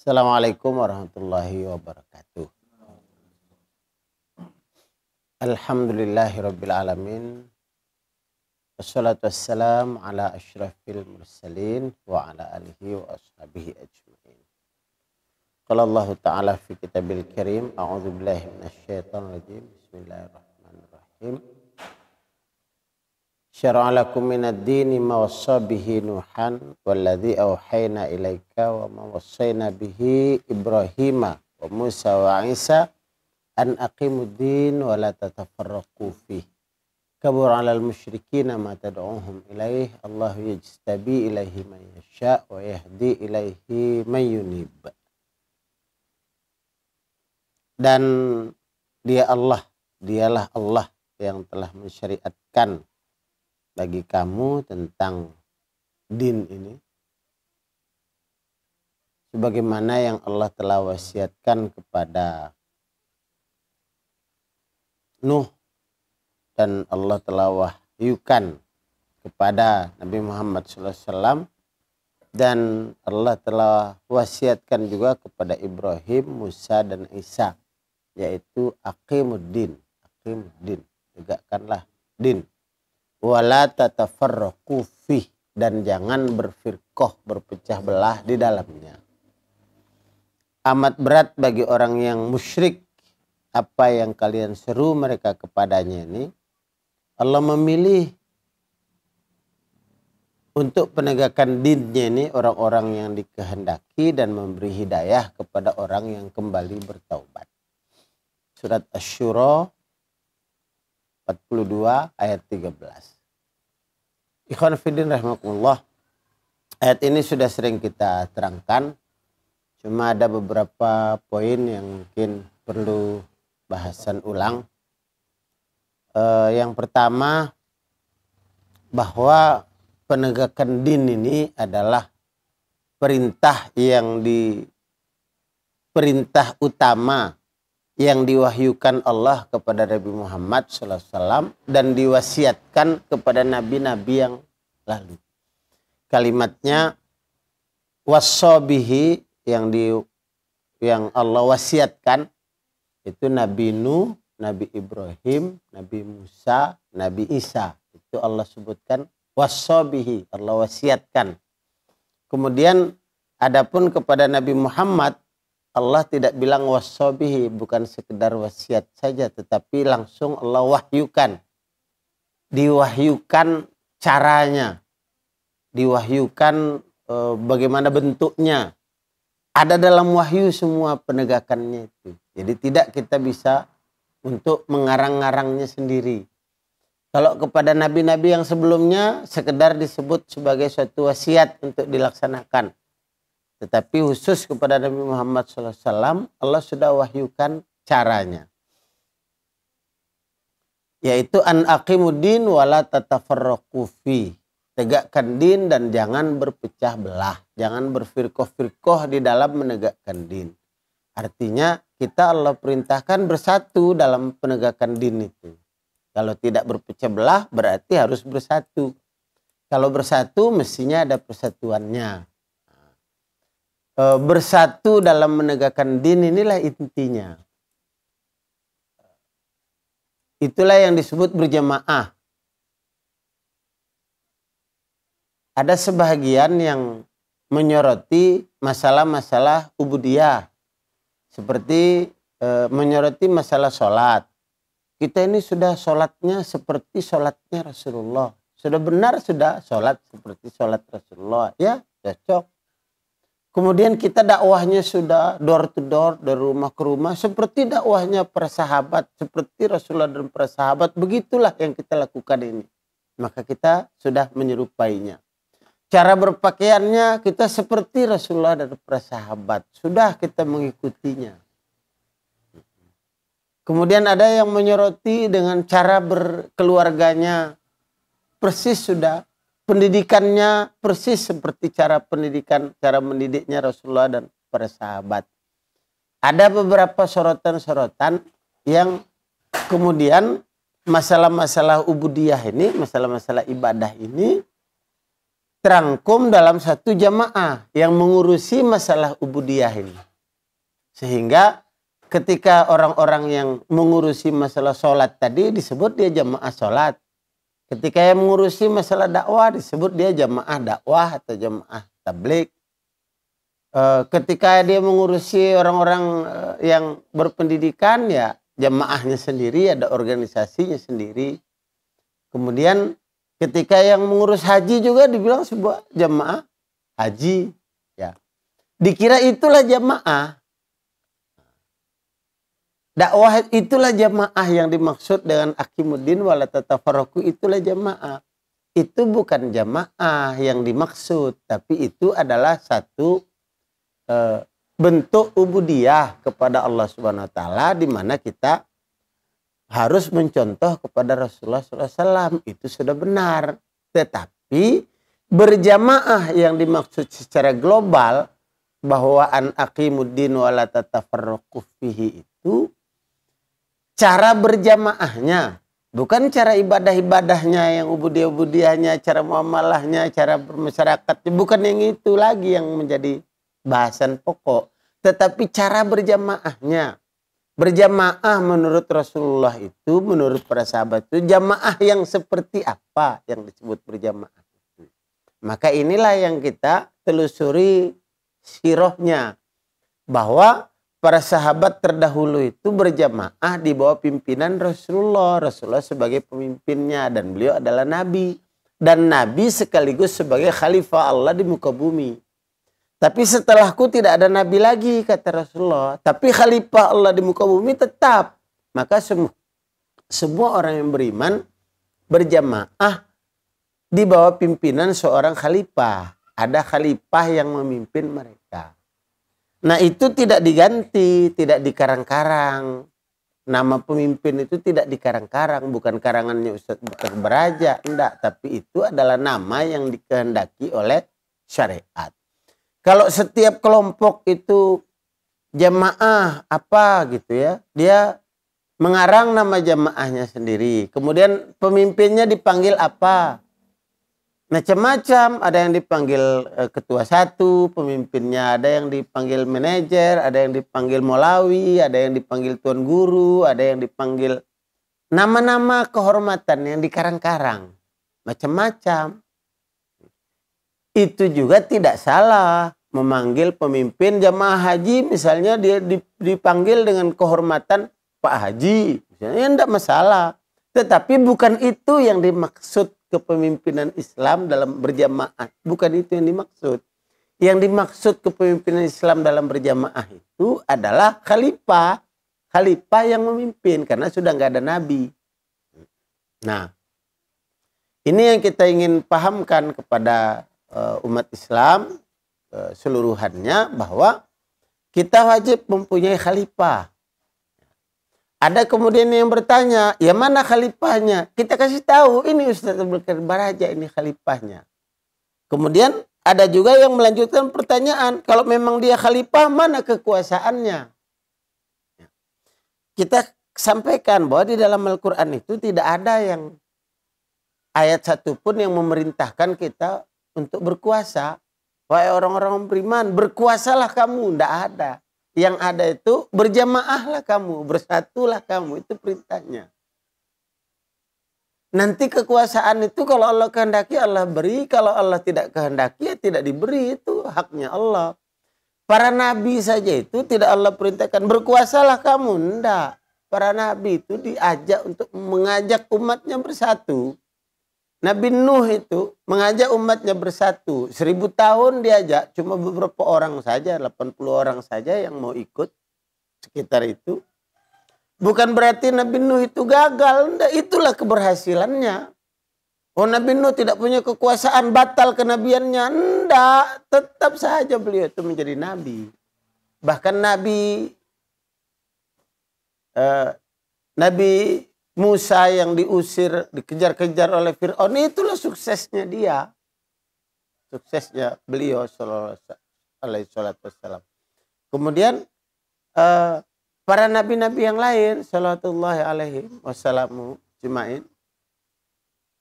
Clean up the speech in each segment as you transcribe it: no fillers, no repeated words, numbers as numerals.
Assalamualaikum warahmatullahi wabarakatuh. Alhamdulillahirabbil alamin. Wassalatu wassalamu ala asyrafil mursalin wa ala alihi wa ashabihi ajmain. Qala Allah Ta'ala fi kitabil karim, a'udzu billahi minasyaitonir rajim. Bismillahirrahmanirrahim. Syara'a lakum minad dini ma wassa bihi Nuhan walladzi auhayna ilaika wa ma wassayna bihi Ibrahima wa Musa wa Isa an aqimud din wa la tatafarraqu fihi. Kabur 'alal musyrikina ma tad'uhum ilaih. Allahu yajtabi ilaihi man yasha wa yahdi ilaihi man yunib. Dan dialah Allah yang telah mensyariatkan bagi kamu tentang din ini sebagaimana yang Allah telah wasiatkan kepada Nuh dan Allah telah wahyukan kepada Nabi Muhammad SAW, dan Allah telah wasiatkan juga kepada Ibrahim, Musa dan Isa, yaitu aqimuddin, tegakkanlah din. Wala tatafarraqu fih, dan jangan berfirqah, berpecah belah di dalamnya. Amat berat bagi orang yang musyrik apa yang kalian seru mereka kepadanya ini. Allah memilih untuk penegakan dinnya ini orang-orang yang dikehendaki dan memberi hidayah kepada orang yang kembali bertaubat. Surat Asy-Syura 42 ayat 13. Ikhwan fillah rahimakumullah. Ayat ini sudah sering kita terangkan. Cuma ada beberapa poin yang mungkin perlu bahasan ulang. Yang pertama, bahwa penegakan din ini adalah perintah utama yang diwahyukan Allah kepada Nabi Muhammad SAW dan diwasiatkan kepada nabi-nabi yang lalu. Kalimatnya wassabihi yang Allah wasiatkan itu Nabi Nuh, Nabi Ibrahim, Nabi Musa, Nabi Isa. Itu Allah sebutkan wassabihi, Allah wasiatkan. Kemudian adapun kepada Nabi Muhammad, Allah tidak bilang wassabihi, bukan sekedar wasiat saja, tetapi langsung Allah wahyukan. Diwahyukan caranya, diwahyukan bagaimana bentuknya. Ada dalam wahyu semua penegakannya itu. Jadi tidak kita bisa untuk mengarang-ngarangnya sendiri. Kalau kepada nabi-nabi yang sebelumnya sekedar disebut sebagai suatu wasiat untuk dilaksanakan. Tetapi khusus kepada Nabi Muhammad SAW, Allah sudah wahyukan caranya. Yaitu an aqimuddin wala tatafarraqu fi. Tegakkan din dan jangan berpecah belah. Jangan berfirqah-firqah di dalam menegakkan din. Artinya kita Allah perintahkan bersatu dalam penegakan din itu. Kalau tidak berpecah belah berarti harus bersatu. Kalau bersatu mestinya ada persatuannya. Bersatu dalam menegakkan din inilah intinya. Itulah yang disebut berjamaah. Ada sebahagian yang menyoroti masalah-masalah ubudiyah. Seperti menyoroti masalah sholat. Kita ini sudah sholatnya seperti sholatnya Rasulullah. Sudah benar sudah sholat seperti sholat Rasulullah. Ya cocok. Kemudian kita dakwahnya sudah door to door, dari rumah ke rumah, seperti dakwahnya para sahabat, seperti Rasulullah dan para sahabat. Begitulah yang kita lakukan ini. Maka kita sudah menyerupainya. Cara berpakaiannya kita seperti Rasulullah dan para sahabat. Sudah kita mengikutinya. Kemudian ada yang menyoroti dengan cara berkeluarganya. Persis sudah. Pendidikannya persis seperti cara mendidiknya Rasulullah dan para sahabat. Ada beberapa sorotan-sorotan yang kemudian masalah-masalah ubudiyah ini, masalah-masalah ibadah ini terangkum dalam satu jamaah yang mengurusi masalah ubudiyah ini. Sehingga ketika orang-orang yang mengurusi masalah sholat tadi disebut dia jamaah sholat. Ketika yang mengurusi masalah dakwah disebut dia jamaah dakwah atau jamaah tabligh. Ketika dia mengurusi orang-orang yang berpendidikan ya jamaahnya sendiri, ada organisasinya sendiri. Kemudian ketika yang mengurus haji juga dibilang sebuah jamaah haji. Ya. Dikira itulah jamaah. Dakwah itulah jamaah yang dimaksud dengan aqimuddin wala tatafarraqu, itulah jamaah. Itu bukan jamaah yang dimaksud, tapi itu adalah satu bentuk ubudiyah kepada Allah Subhanahu wa taala, di mana kita harus mencontoh kepada Rasulullah SAW. Itu sudah benar. Tetapi berjamaah yang dimaksud secara global bahwa an aqimuddin wala tatafarraqu fihi itu cara berjamaahnya, bukan cara ibadah-ibadahnya yang ubudiyah-ubudiyahnya, cara muamalahnya, cara bermasyarakatnya, bukan yang itu lagi yang menjadi bahasan pokok, tetapi cara berjamaahnya. Berjamaah menurut Rasulullah itu, menurut para sahabat itu, jamaah yang seperti apa yang disebut berjamaah itu. Maka inilah yang kita telusuri sirahnya, bahwa para sahabat terdahulu itu berjamaah di bawah pimpinan Rasulullah. Rasulullah sebagai pemimpinnya dan beliau adalah Nabi. Dan Nabi sekaligus sebagai khalifah Allah di muka bumi. Tapi setelahku tidak ada nabi lagi, kata Rasulullah. Tapi khalifah Allah di muka bumi tetap. Maka semua orang yang beriman berjamaah di bawah pimpinan seorang khalifah. Ada khalifah yang memimpin mereka. Nah itu tidak diganti, tidak dikarang-karang. Nama pemimpin itu tidak dikarang-karang. Bukan karangannya Ustaz Bukhari Baraja. Enggak, tapi itu adalah nama yang dikehendaki oleh syariat. Kalau setiap kelompok itu jamaah apa gitu ya, dia mengarang nama jamaahnya sendiri. Kemudian pemimpinnya dipanggil apa? Macam-macam, ada yang dipanggil ketua satu, pemimpinnya, ada yang dipanggil manajer, ada yang dipanggil molawi, ada yang dipanggil tuan guru, ada yang dipanggil nama-nama kehormatan yang dikarang-karang. Macam-macam. Itu juga tidak salah memanggil pemimpin jamaah haji, misalnya dia dipanggil dengan kehormatan Pak Haji, misalnya tidak masalah. Tetapi bukan itu yang dimaksud kepemimpinan Islam dalam berjamaah, bukan itu yang dimaksud. Yang dimaksud kepemimpinan Islam dalam berjamaah itu adalah khalifah, khalifah yang memimpin karena sudah nggak ada nabi. Nah, ini yang kita ingin pahamkan kepada umat Islam seluruhannya, bahwa kita wajib mempunyai khalifah. Ada kemudian yang bertanya, ya mana khalifahnya? Kita kasih tahu, ini Ustaz Bukhari Baraja, ini khalifahnya. Kemudian ada juga yang melanjutkan pertanyaan, kalau memang dia khalifah, mana kekuasaannya? Kita sampaikan bahwa di dalam Al-Quran itu tidak ada yang ayat satupun yang memerintahkan kita untuk berkuasa. Wahai orang-orang beriman, berkuasalah kamu. Tidak ada. Yang ada itu berjamaahlah kamu, bersatulah kamu. Itu perintahnya. Nanti kekuasaan itu kalau Allah kehendaki Allah beri. Kalau Allah tidak kehendaki ya tidak diberi. Itu haknya Allah. Para nabi saja itu tidak Allah perintahkan berkuasalah kamu. Tidak. Para nabi itu diajak untuk mengajak umatnya bersatu. Nabi Nuh itu mengajak umatnya bersatu. 1000 tahun diajak, cuma beberapa orang saja, 80 orang saja yang mau ikut sekitar itu. Bukan berarti Nabi Nuh itu gagal. Enggak, itulah keberhasilannya. Oh, Nabi Nuh tidak punya kekuasaan, batal kenabiannya. Enggak, tetap saja beliau itu menjadi nabi. Bahkan Nabi Musa yang diusir, dikejar-kejar oleh Fir'aun, itulah suksesnya dia. Suksesnya beliau sallallahu alaihi wasallam. Kemudian para nabi-nabi yang lain sallallahu alaihi wasallam jemain,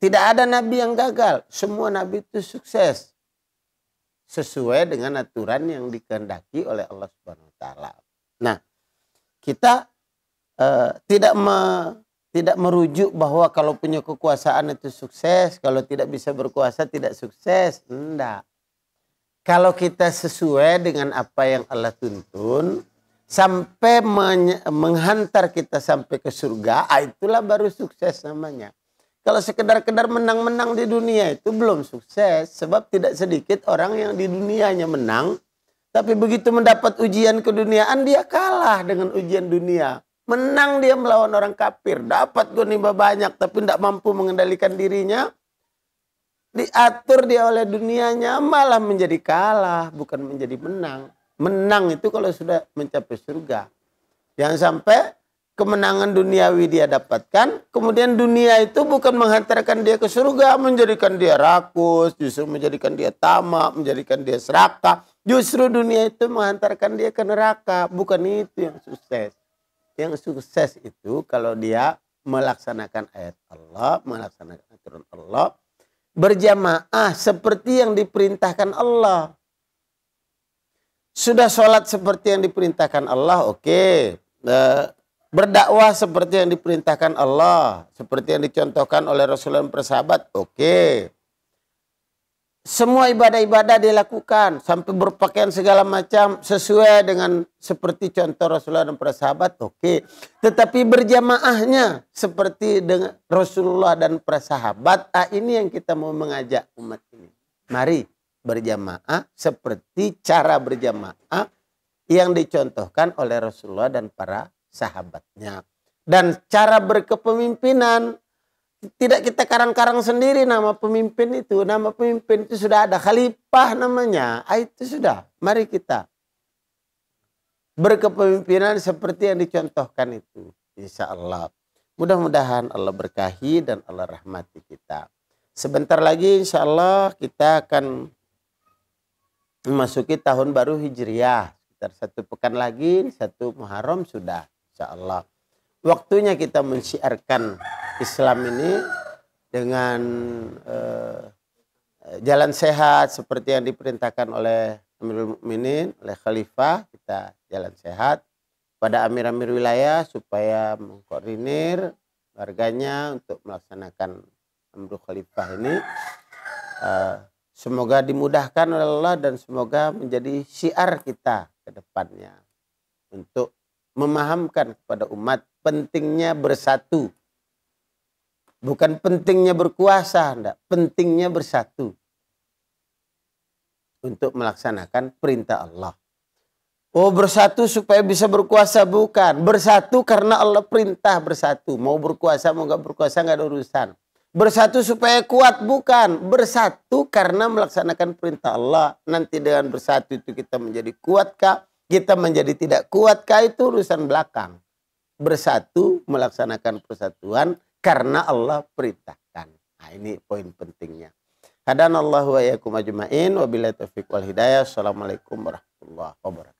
Tidak ada nabi yang gagal. Semua nabi itu sukses. Sesuai dengan aturan yang dikehendaki oleh Allah Subhanahu wa taala. Nah, kita tidak merujuk bahwa kalau punya kekuasaan itu sukses, kalau tidak bisa berkuasa tidak sukses. Enggak. Kalau kita sesuai dengan apa yang Allah tuntun sampai menghantar kita sampai ke surga, itulah baru sukses namanya. Kalau sekedar-kedar menang-menang di dunia itu belum sukses. Sebab tidak sedikit orang yang di dunianya menang. Tapi begitu mendapat ujian keduniaan dia kalah dengan ujian dunia. Menang dia melawan orang kafir. Dapat ghanimah banyak tapi tidak mampu mengendalikan dirinya. Diatur dia oleh dunianya malah menjadi kalah. Bukan menjadi menang. Menang itu kalau sudah mencapai surga. Jangan sampai kemenangan duniawi dia dapatkan, kemudian dunia itu bukan menghantarkan dia ke surga, menjadikan dia rakus, justru menjadikan dia tamak, menjadikan dia serakah. Justru dunia itu menghantarkan dia ke neraka, bukan itu yang sukses. Yang sukses itu kalau dia melaksanakan ayat Allah, melaksanakan aturan Allah, berjamaah seperti yang diperintahkan Allah. Sudah sholat seperti yang diperintahkan Allah, oke. Berdakwah seperti yang diperintahkan Allah, seperti yang dicontohkan oleh Rasulullah dan para sahabat, oke. Semua ibadah-ibadah dilakukan sampai berpakaian segala macam sesuai dengan seperti contoh Rasulullah dan para sahabat, oke. Tetapi berjamaahnya seperti dengan Rasulullah dan para sahabat, ini yang kita mau mengajak umat ini. Mari berjamaah seperti cara berjamaah yang dicontohkan oleh Rasulullah dan para sahabatnya. Dan cara berkepemimpinan tidak kita karang-karang sendiri nama pemimpin itu. Nama pemimpin itu sudah ada, khalifah namanya. Itu sudah. Mari kita berkepemimpinan seperti yang dicontohkan itu. Insya Allah. Mudah-mudahan Allah berkahi dan Allah rahmati kita. Sebentar lagi insya Allah kita akan memasuki tahun baru Hijriah. Sekitar 1 pekan lagi, 1 Muharram sudah. Insya Allah. Waktunya kita mensiarkan Islam ini dengan jalan sehat seperti yang diperintahkan oleh Amirul Mukminin, oleh Khalifah. Kita jalan sehat pada amir-amir wilayah supaya mengkoordinir warganya untuk melaksanakan Amrul Khalifah ini. Semoga dimudahkan oleh Allah dan semoga menjadi syiar kita ke depannya untuk memahamkan kepada umat pentingnya bersatu. Bukan pentingnya berkuasa, enggak. Pentingnya bersatu. Untuk melaksanakan perintah Allah. Oh, bersatu supaya bisa berkuasa, bukan. Bersatu karena Allah perintah bersatu. Mau berkuasa, mau enggak berkuasa, enggak ada urusan. Bersatu supaya kuat, bukan. Bersatu karena melaksanakan perintah Allah. Nanti dengan bersatu itu kita menjadi kuatkah? Kita menjadi tidak kuatkah? Itu urusan belakang. Bersatu melaksanakan persatuan karena Allah perintahkan. Nah, ini poin pentingnya. Hadanallahu wa iyyakum ajma'in. Wabillahi taufiq wal hidayah. Assalamualaikum warahmatullahi wabarakatuh.